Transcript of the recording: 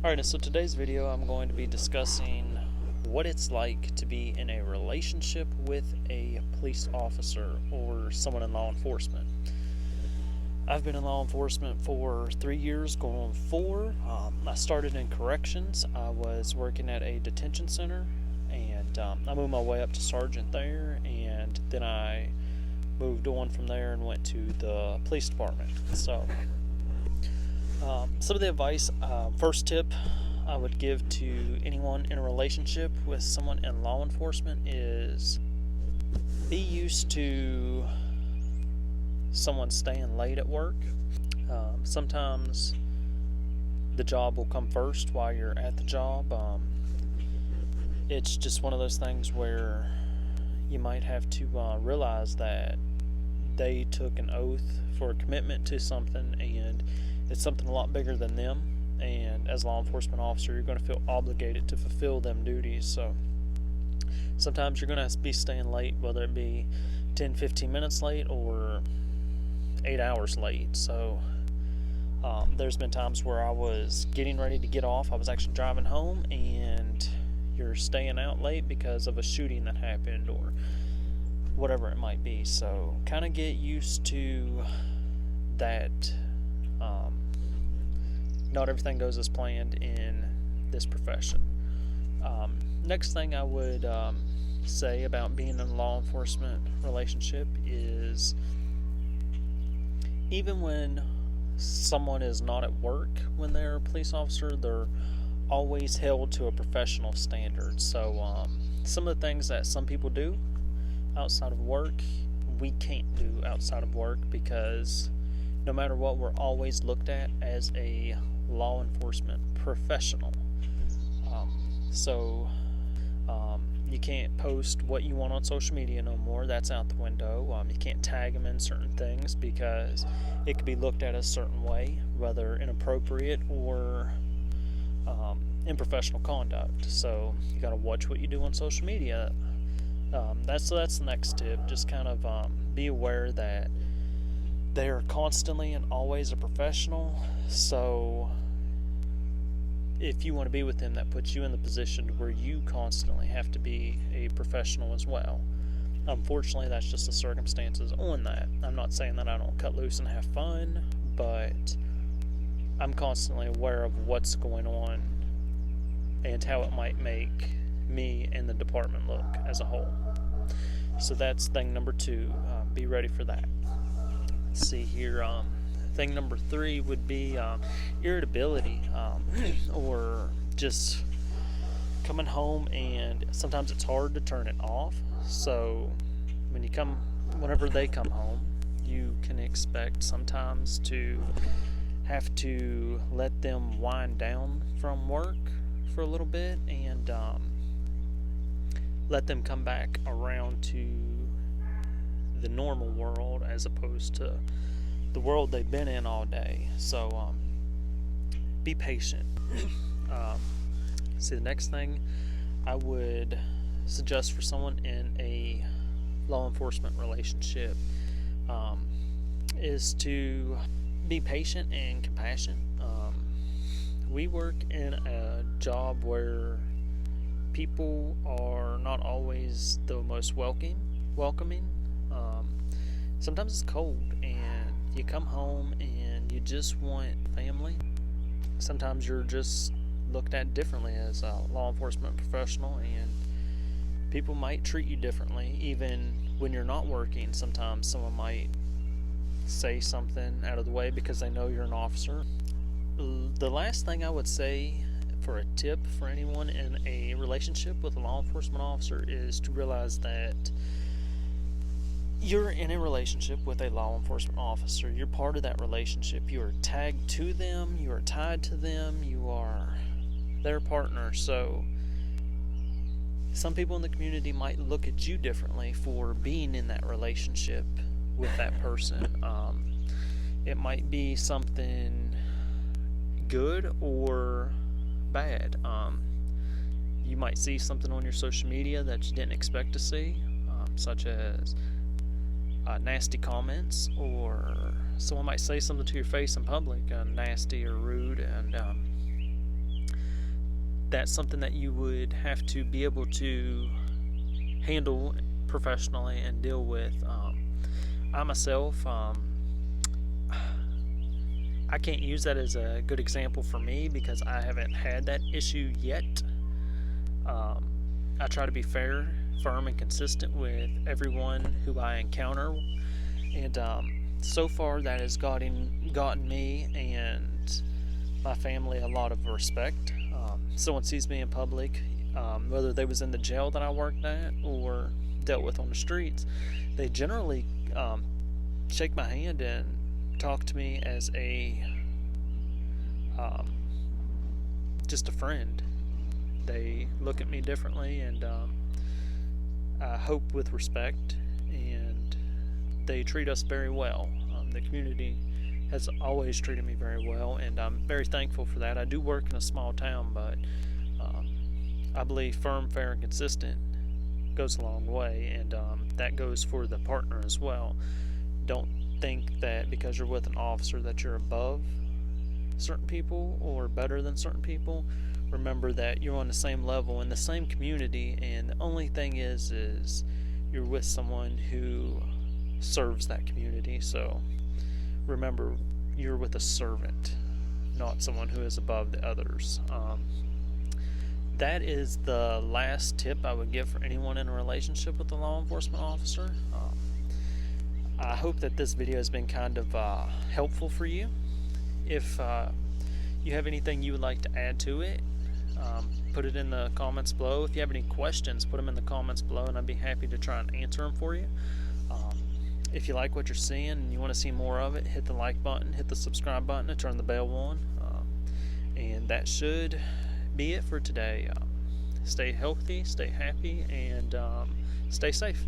Alright, so today's video I'm going to be discussing what it's like to be in a relationship with a police officer or someone in law enforcement. I've been in law enforcement for 3 years, going on 4. I started in corrections. I was working at a detention center, and I moved my way up to sergeant there, and then I moved on from there and went to the police department. So some of the advice, first tip I would give to anyone in a relationship with someone in law enforcement is be used to someone staying late at work. Sometimes the job will come first while you're at the job. It's just one of those things where you might have to realize that they took an oath for a commitment to something, and it's something a lot bigger than them, and as a law enforcement officer you're going to feel obligated to fulfill them duties. So sometimes you're going to be staying late, whether it be 10-15 minutes late or 8 hours late. So there's been times where I was getting ready to get off, I was actually driving home, and you're staying out late because of a shooting that happened or whatever it might be. So kind of get used to that. Not everything goes as planned in this profession. Next thing I would say about being in a law enforcement relationship is even when someone is not at work, when they're a police officer, they're always held to a professional standard. So some of the things that some people do outside of work, we can't do outside of work, because no matter what, we're always looked at as a law enforcement professional. So you can't post what you want on social media no more. That's out the window. You can't tag them in certain things because it could be looked at a certain way, whether inappropriate or unprofessional conduct. So you got to watch what you do on social media. That's the next tip. Just kind of be aware that they are constantly and always a professional. So if you want to be with them, that puts you in the position where you constantly have to be a professional as well. Unfortunately, that's just the circumstances on that. I'm not saying that I don't cut loose and have fun, but I'm constantly aware of what's going on and how it might make me and the department look as a whole. So that's thing number 2. Be ready for that. Let's see here. Thing number 3 would be irritability, or just coming home, and sometimes it's hard to turn it off. So whenever they come home, you can expect sometimes to have to let them wind down from work for a little bit and let them come back around to the normal world as opposed to the world they've been in all day. So be patient. See, the next thing I would suggest for someone in a law enforcement relationship is to be patient and compassionate. We work in a job where people are not always the most welcoming. Sometimes it's cold, and you come home and you just want family. Sometimes you're just looked at differently as a law enforcement professional, and people might treat you differently. Even when you're not working, sometimes someone might say something out of the way because they know you're an officer. The last thing I would say for a tip for anyone in a relationship with a law enforcement officer is to realize that you're in a relationship with a law enforcement officer. You're part of that relationship. You are tagged to them. You are tied to them. You are their partner. So some people in the community might look at you differently for being in that relationship with that person. It might be something good or bad. You might see something on your social media that you didn't expect to see, such as nasty comments, or someone might say something to your face in public, nasty or rude, and that's something that you would have to be able to handle professionally and deal with. I myself, I can't use that as a good example for me because I haven't had that issue yet. I try to be fair, firm, and consistent with everyone who I encounter, and so far that has gotten me and my family a lot of respect. Someone sees me in public, whether they was in the jail that I worked at or dealt with on the streets, they generally shake my hand and talk to me as a just a friend. They look at me differently, and I hope with respect, and they treat us very well. The community has always treated me very well, and I'm very thankful for that. I do work in a small town, but I believe firm, fair, and consistent goes a long way, and that goes for the partner as well. Don't think that because you're with an officer that you're above certain people or better than certain people. Remember that you're on the same level in the same community, and the only thing is you're with someone who serves that community. So remember, you're with a servant, not someone who is above the others. That is the last tip I would give for anyone in a relationship with a law enforcement officer. I hope that this video has been kind of helpful for you. If you have anything you would like to add to it, put it in the comments below. If you have any questions, put them in the comments below, and I'd be happy to try and answer them for you. If you like what you're seeing and you want to see more of it, hit the like button, hit the subscribe button, and turn the bell on. And that should be it for today. Stay healthy, stay happy, and stay safe.